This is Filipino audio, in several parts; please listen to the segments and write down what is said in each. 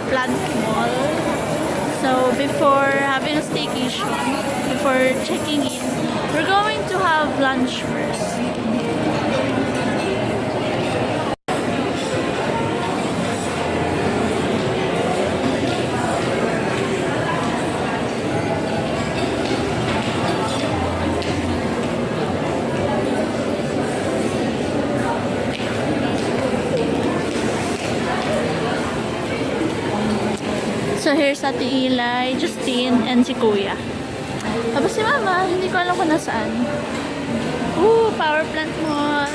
Plant Mall. So before having a staycation, before checking in, we're going to have lunch first. So here's Ate Eli, Justine, and si Kuya. Tapos si Mama, hindi ko alam kung nasaan. Power Plant Mall.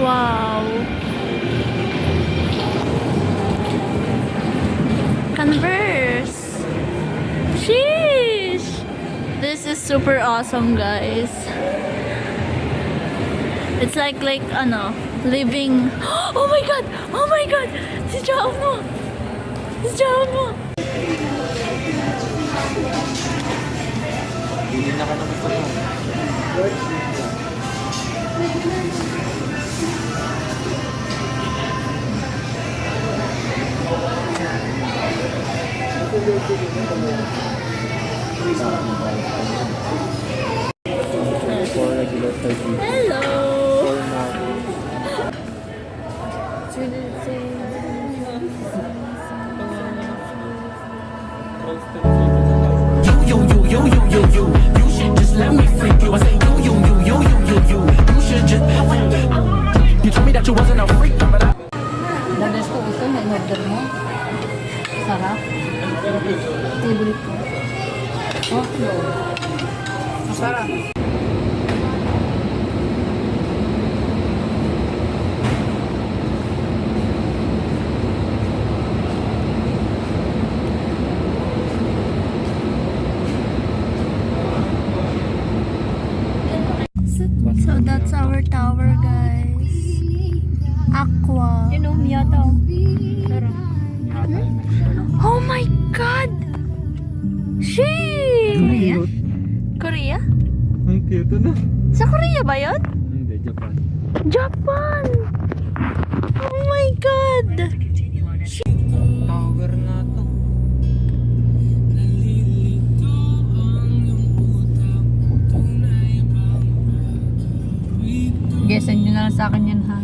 Wow. Converse. Sheesh. This is super awesome, guys. It's like living. Oh my god. Oh my god. Si Jao mo. Si Jao mo. Hindi na ka na gusto mo. For regular 30. Hello. For now. You should just let me freak you. I say you should just. You told me that you wasn't a freak, but I. Dagas ko ito, may order mo. Sarap. Favorite ko. Oh, no. Masarap. So that's our tower, guys. Aqua. Oh my god! Korea? Korea? Ang cute na. Sa Korea ba yun? Hindi, Japan. Japan! Oh my god! Tower na to. Guessan nyo na lang sa akin yan, ha?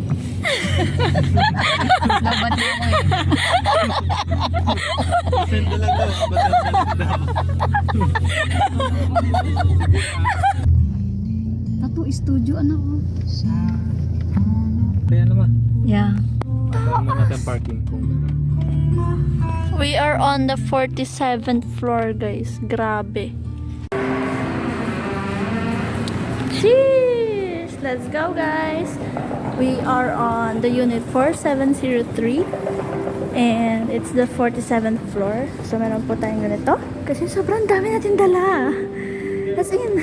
Labat niyo ako eh. Send na lang daw. Tattoo studio, anak ko. Kaya naman. Yeah. Alam na natin parking kung We are on the 47th floor, guys. Grabe. Sheesh! Let's go, guys. We are on the unit 4703 and it's the 47th floor. So, meron po tayong ganito. Kasi sobrang dami natin dala. As in,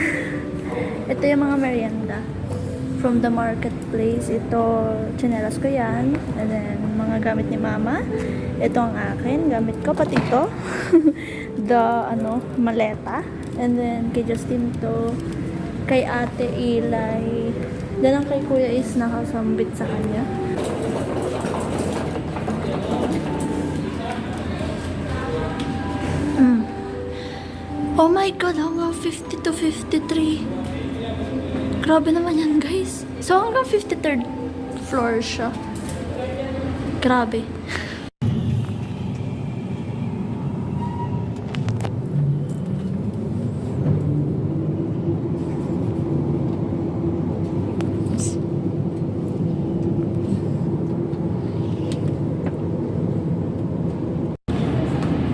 ito yung mga merienda. From the marketplace, ito, tsinelas ko yan. And then, mga gamit ni Mama. Ito ang akin, gamit ko, pati ito. The, maleta. And then, kay Justin to, kay Ate Eli. Then, ang kay Kuya is nakasambit sa kanya. Oh my god, hanggang 50 to 53. Grabe naman yan, guys. So, hanggang 53rd floor siya. Grabe.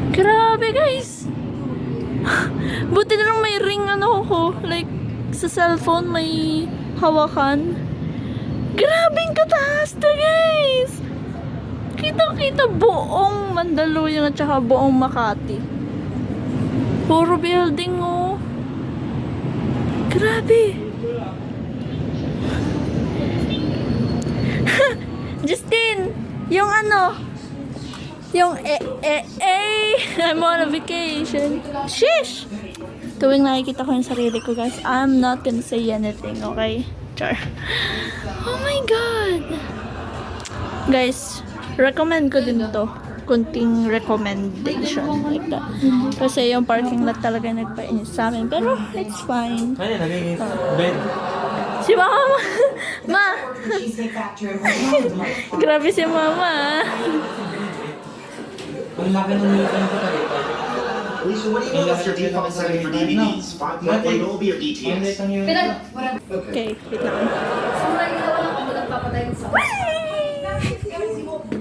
Grabe, guys. Buti na lang may ring ko. Like, sa cellphone may hawakan. Grabing kataas to, guys! Kita-kita buong Mandaluyong at saka buong Makati. Puro building, oh. Grabe. Justin, yung ano, yung I'm on a vacation. Shish! Tuwing nakikita ko yung sarili ko, guys, I'm not gonna say anything, okay? Char. Oh my God! Guys, recommend ko din to. Kunting recommendation like that. Kasi yung parking lot talaga nagpainis sa amin. Pero it's fine. Ano, naging bed. Si Mama! Ma! Grabe si Mama. Ang laki ng nilipan ko talaga. Lisa, what do you know about your default setting for DVDs? 5.1 Dolby or DTS? Okay, wait lang.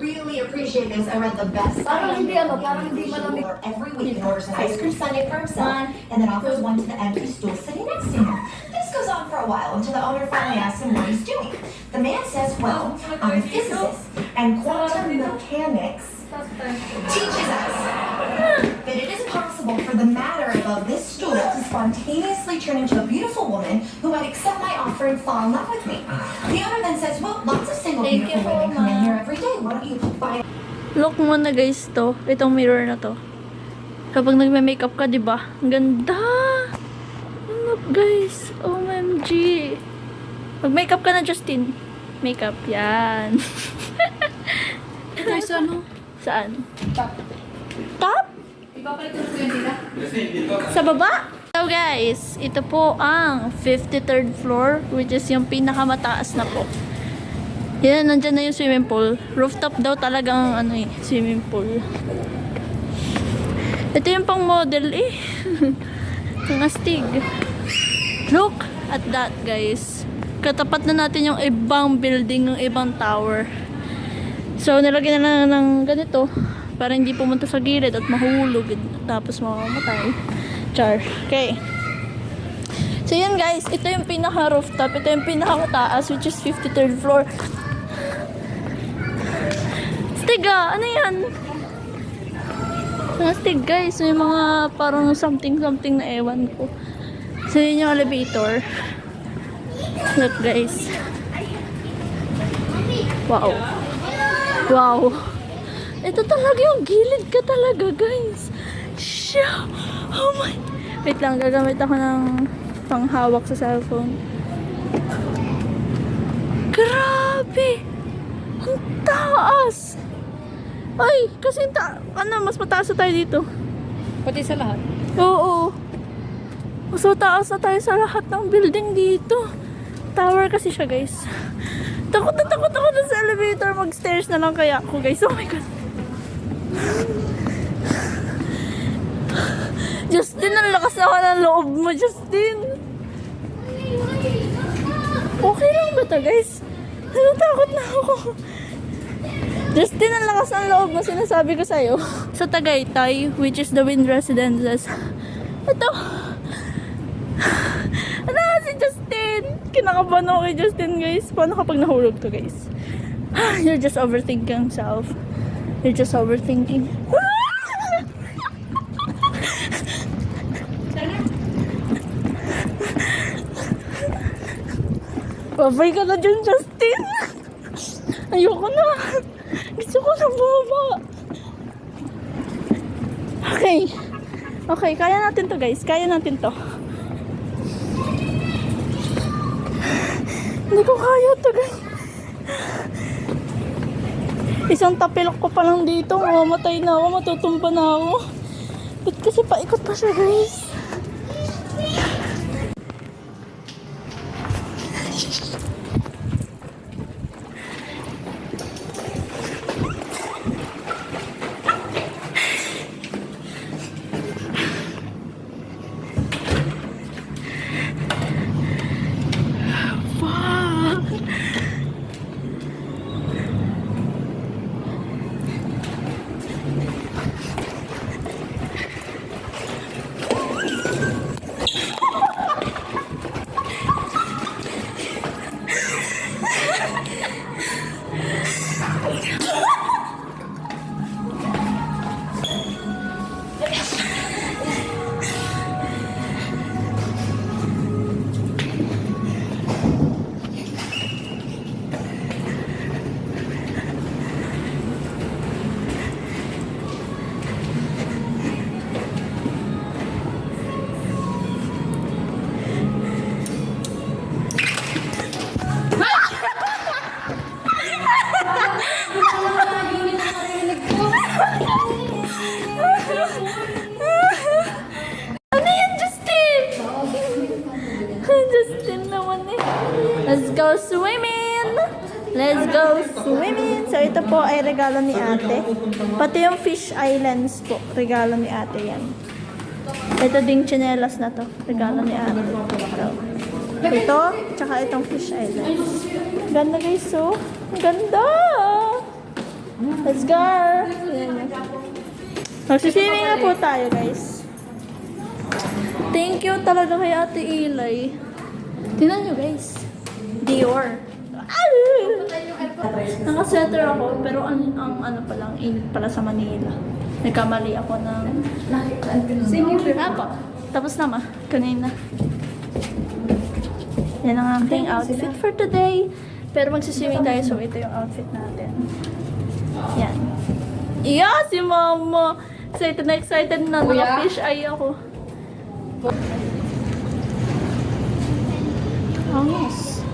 Really appreciate this. I read the best every week and orders an ice cream sundae for himself and then offers one to the empty stool sitting next to him. This goes on for a while until the owner finally asks him what he's doing. The man says, well, I'm a physicist and quantum mechanics teaches us that it is possible for the matter above this stool to spontaneously turn into a beautiful woman who might accept my offer and fall in love with me. The owner then says, well, lots of single beautiful women come in here every day. Why don't you buy Look mo na, guys, to. Itong mirror na to. Kapag nagme-makeup ka, di ba? Ang ganda! Look, guys. OMG. Mag-makeup ka na, Justin. Makeup. Yan. Guys, ano? Saan? Top? Ipapalit ko yung dila. Sa baba? So guys, ito po ang 53rd floor, which is yung pinakamataas na po. Yan, nandyan na yung swimming pool. Rooftop daw talagang ano eh, swimming pool. Ito yung pang model eh. Ang astig. Look at that, guys. Katapat na natin yung ibang building, yung ibang tower. So, nilagyan na lang ng ganito para hindi pumunta sa gilid at mahulog tapos mamamatay. Char. Okay. So, yan guys. Ito yung pinaka-rooftop. Ito yung pinaka-mataas, which is 53rd floor. Stiga! Ano yan? Mga stig guys. May mga parang something-something na ewan ko. So, yun yung elevator. Look guys. Wow. Wow. Ito talaga yung gilid ka talaga, guys. Shoo! Oh my. Wait lang, gagamit ako ng panghawak sa cellphone. Grabe! Ang taas! Ay, kasi mas mataas na tayo dito. Pati sa lahat. Oo. Mas mataas na tayo sa lahat ng building dito. Tower kasi siya, guys. Takot na sa elevator. Mag-stairs na lang kaya ako, guys. Oh my God. Justin, ang lakas na ng loob mo, Justin. Okay lang ba ito, guys? Natakot na ako. Justin, ang lakas ng loob mo. Sinasabi ko sa'yo. Sa Tagaytay, which is the Wind Residences. Ito. Ano si Justin? Kinakabahan ako kay Justin, guys. Paano kapag nahulog to, guys? You're just overthinking yourself. You're just overthinking. Babay ka na dyan, Justin. Ayoko na. Gusto ko na bumaba. Okay. Okay, kaya natin to, guys. Kaya natin to. Hindi ko kaya to, guys. Isang tapilok ko pa lang dito. Mamamatay na ako. Matutumba na ako. Ba't kasi paikot pa siya, guys? go swimming! Let's go swimming! So, ito po ay regalo ni ate. Pati yung fish islands po, regalo ni ate yan. Ito ding tsinelas na to, regalo ni ate. So, ito, tsaka itong fish islands. Ganda guys, so. Ganda! Let's go! Ayan. Magsiswimming na po tayo guys. Thank you talaga kay Ate Ilay. Tingnan nyo guys. Dior. Naka-sweater ako, pero ang ano pa lang, init pala sa Manila. Nagkamali ako ng... Ako. Tapos na ma. Kanina. Yan ang aking outfit for today. Pero magsiswimming tayo, so ito yung outfit natin. Yan. Yeah, si mama. Excited na. Naka-fish eye ako. Angos.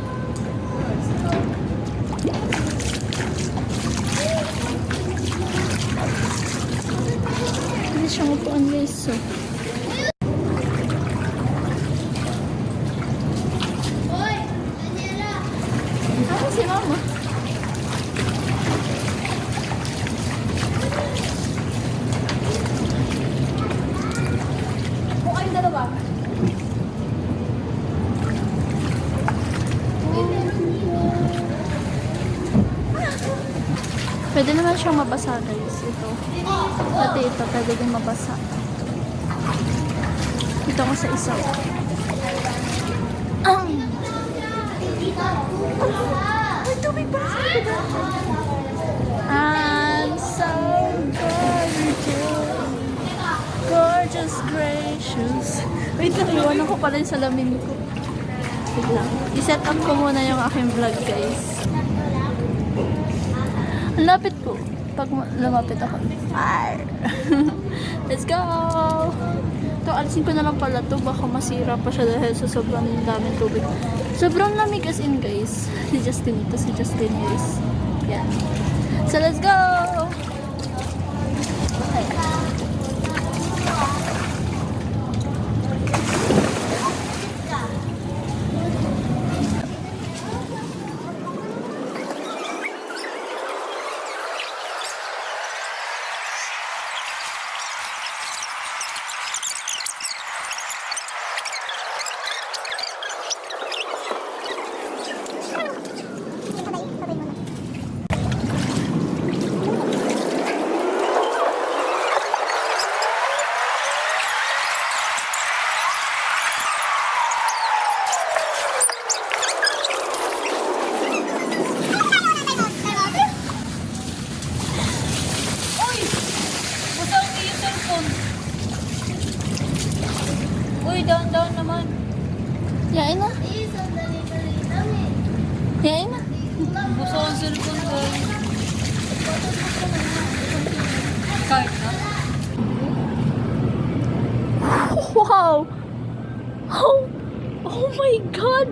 Hindi siya upuan guys. So. Ano si mama? Kung kayong dalawa. Pwede naman siyang mabasa guys. Ito. Pati ito, pwede din mabasa. Ito ko sa isa. May tubig ba? I'm so gorgeous. Gorgeous, gracious. Wait lang, iwanan ko pala yung salamin ko. Wait lang. I-set up ko muna yung aking vlog guys. Ang lapit ko. Pag lumapit ako. Let's go! Ito, alisin ko na lang pala to. Baka masira pa siya dahil sa sobrang daming tubig. Sobrang lamig as in guys. Si Justin ito. Si Justin guys. Yan. So let's go! Uy, down naman. Yain na. Yain na. Gusto ang cellphone ko. Kahit na. Wow! Oh my God!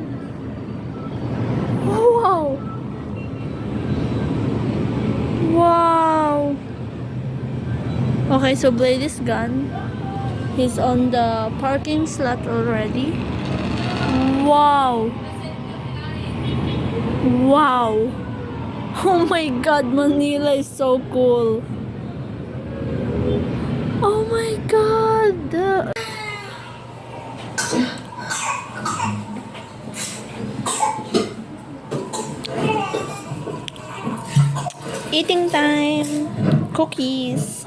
Wow! Wow! Okay, so Blade is gone. He's on the parking slot already. Wow! Wow! Oh my God, Manila is so cool. Oh my God! Eating time. Cookies.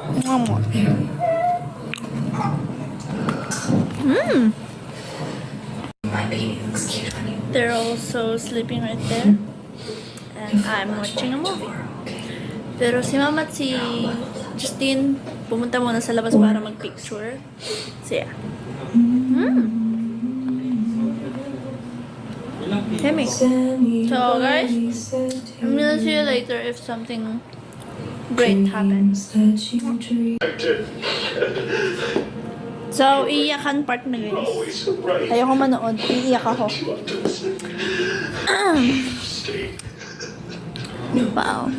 They're also sleeping right there. And I'm watching a movie. Pero si Mama at si Justine pumunta muna sa labas para mag-picture. So yeah. Yummy. So guys, I'm gonna see you later if something great happens. So, iiyakan part na guys. Ayoko manood. Iiyak ako. Wow.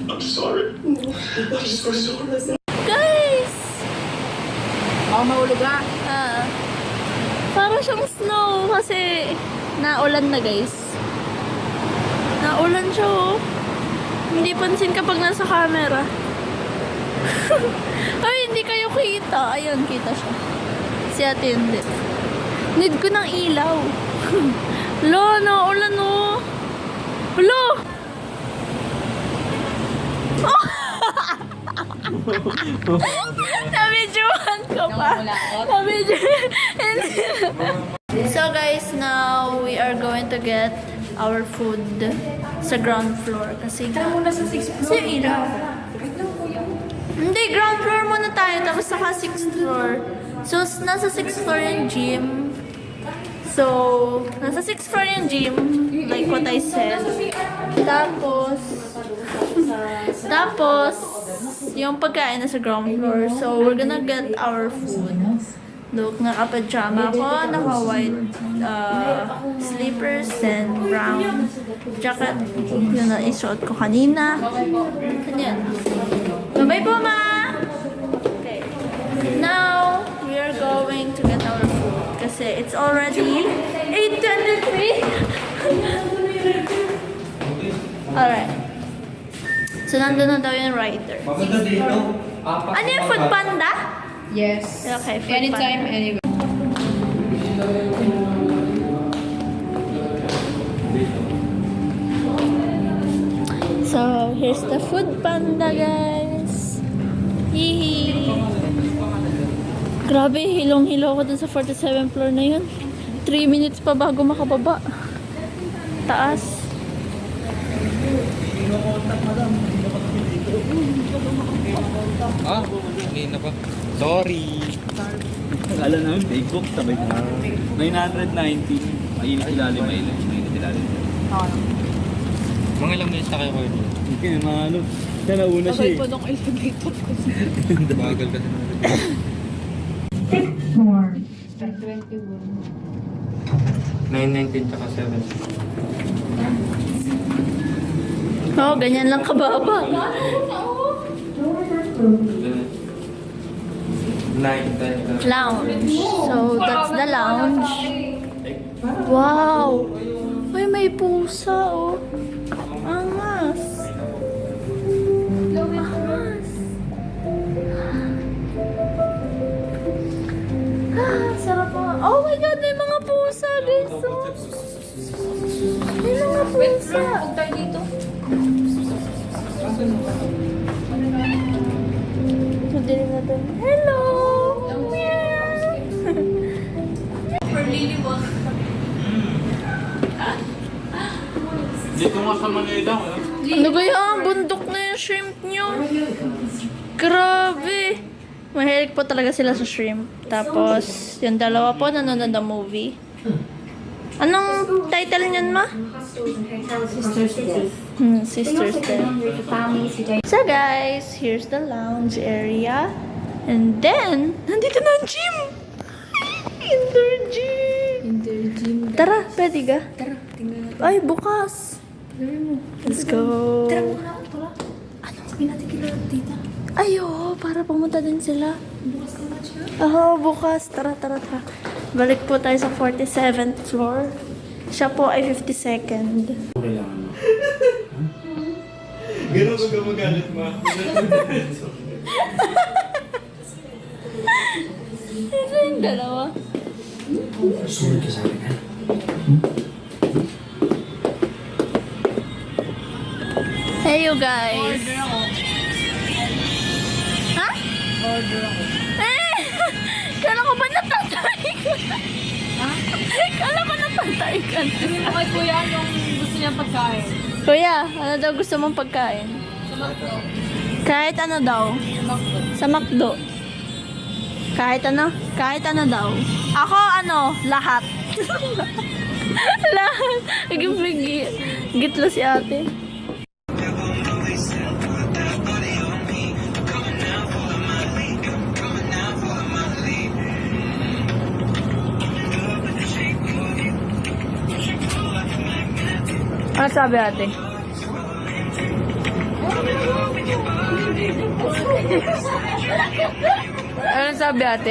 Guys! Baka mahulog ka. Para siyang snow kasi naulan na guys. Hindi pansin kapag nasa camera. Ay, hindi kayo kita. Ayun, kita siya. Si ate hindi. Need ko ng ilaw. Lo, naulan o. Lo! Oh! Nabidyohan ko pa. So guys, now we are going to get our food sa ground floor. Kasi muna sa 6th floor. Sa ilaw. Hindi, ground floor muna tayo. Tapos saka 6th floor. So, nasa 6th floor yung gym. So, nasa 6th floor yung gym. Like what I said. Tapos, yung pagkain nasa ground floor. So, we're gonna get our food. Look, naka-pajama ko, naka-white slippers, and brown jacket. Yun na isuot ko kanina. Ganyan. Bye-bye po, ma! Okay. Now, we are going to get our food. Kasi it's already 8:23. Alright. So, nandun na daw yung rider. Maganda dito. Ano yung Food Panda? Yes. Okay, Food Anytime, Panda. anywhere. So, here's the Food Panda, guys. Hihi. Grabe, hilong-hilo ko dun sa 47th floor na yun. 3 minutes pa bago makababa. Taas. Ah, hindi na pa. Sorry. Akala namin Facebook, sabay ko. 990. Mainit ilalim, mainit ilalim. Mga ilang minutes na kayo kayo. Hindi, mga ano. Siya nauna siya eh. ng elevator ko. Bagal kasi. 9:19 tsaka 7. Oh, ganyan lang kababa. 9, 10. Lounge. So, that's the lounge. Wow! Uy, may pusa, oh. Angas. Angas. Ah, sarap mga... Oh my God, may mga pusa, guys. Oh. May mga pusa. Huwag tayo dito. Madilim na doon. Hello! Meow! For Lily mo. Dito nga sa Manila, Ano kaya? Bundok na yung shrimp nyo. Grabe. Mahilig po talaga sila sa shrimp. Tapos, yung dalawa po nanonood ng movie. Anong title niyan, ma? Sister's Death. Sister's Death. So guys, here's the lounge area. And then, nandito na ang gym! Indoor gym! Tara, pwede ka? Tara, tingnan natin. Ay, bukas! Let's go! Tara muna, tara. Ano? Sabihin natin kila tita. Ayo, para pumunta din sila. Bukas ka match na. Oo, bukas. Tara. Balik po tayo sa 47th floor. Siya po ay 52nd. Ganun ko magalit, ma. Ito yung dalawa. Sunod ka sa akin, ha? Hey, you guys. Ha? Order ako. Eh! Kala ko ba natatay ka? Ha? Kala ko natatay ka. Sabihin mo kay kuya yung gusto niyang pagkain. Kuya, ano daw gusto mong pagkain? Sa McDo. Kahit ano daw? Sa McDo. Sa McDo. Kahit ano? Kahit ano daw? Ako ano? Lahat. Lahat. Naging gitlo si ate. Ano sabi ate? Ano sabi ate?